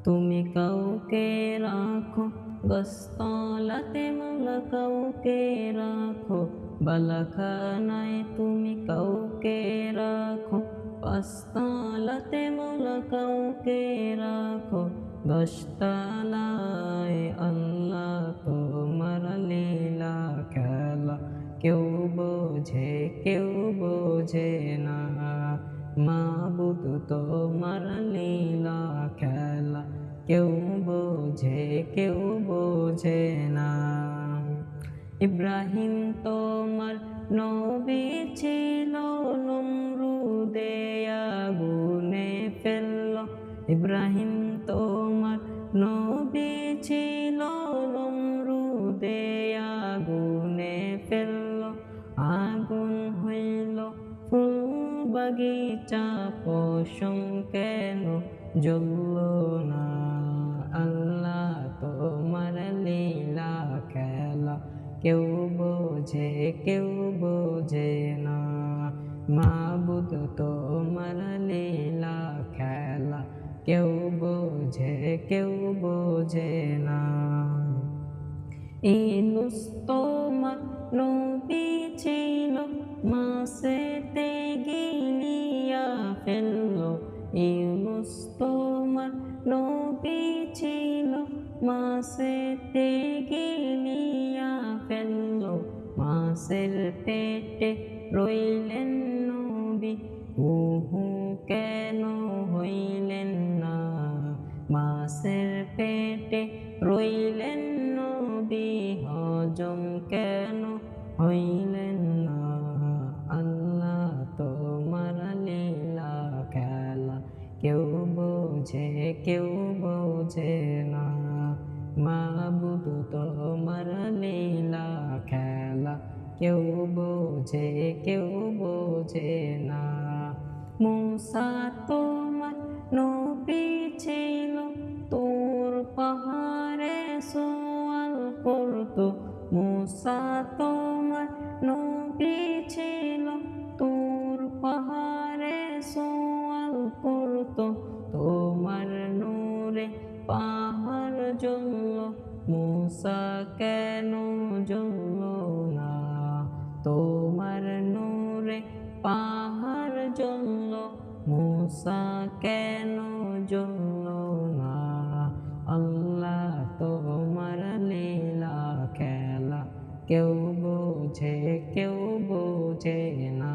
তুমি কাউকে রাখো গাছতলাতে মাওলা কাউকে রাখো বালাখানায় তুমি কাউকে রাখো পাঁচতলাতে মাওলা কাউকে রাখো দশতলায় আল্লাহ তোমার লীলা খেলা কেউ বোঝে না মাবুদ তোমার লীলা খেলা কেউ বোঝে না। ইব্রাহিম তোমার নবী ছিল নমরুদে আগুনে ফেলল ইব্রাহিম তোমার নবী ছিল নমরুদে আগুনে ফেলল আগুন হইল ফুল বাগিচা পশম কেন জ্বলল না আল্লাহ তোমার লীলা খেলা কেউ বোঝে না মাবুদ তোমার লীলা খেলা কেউ বোঝে না। ইউনুস তোমার নবী ছিল মাছেতে গিলিয়া ফেলল ইউনুস তোমার নবী ছিল মাছেতে গিলিয়া ফেলল মাছের পেটে রইলেন নবী উহু কেন হইলেন না মাছের পেটে রইলেন নবী হজম কেন হইলেন না আল্লাহ তোমার লীলা খেলা কেউ বোঝে না মাবুদ তোমার লীলা খেলা কেউ বোঝে না। মূসা তোমার নবী ছিল তোর পাহাড়ে সোয়াল করতো মূসা তোমার নবী ছিল তোর পাহাড়ে সোয়াল করতো তোমার নূরে পাহাড় জ্বলল মূসা কেন জ্বলল না তোমার নূরে পাহাড় জ্বলল মূসা কেন জ্বলল না আল্লাহ তোমার লীলা খেলা কেউ বোঝে না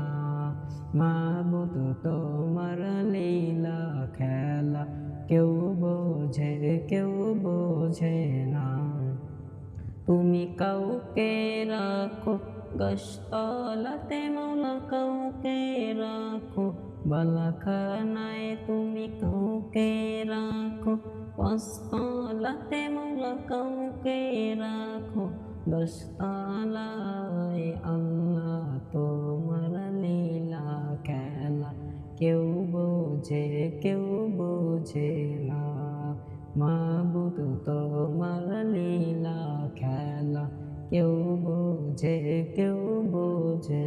মাবুদ তোমার লীলা খেলা কেউ বোঝে না। তুমি কাউকে রাখো গাছতলাতে মাওলা কাউকে রাখো বালাখানায় তুমি কাউকে রাখো পাঁচতলাতে মাওলা কাউকে রাখো দশতলায় আল্লাহ তোমার লীলা খেলা কেউ বোঝে না মাবুদ তোমার লীলা খেলা কেউ বোঝে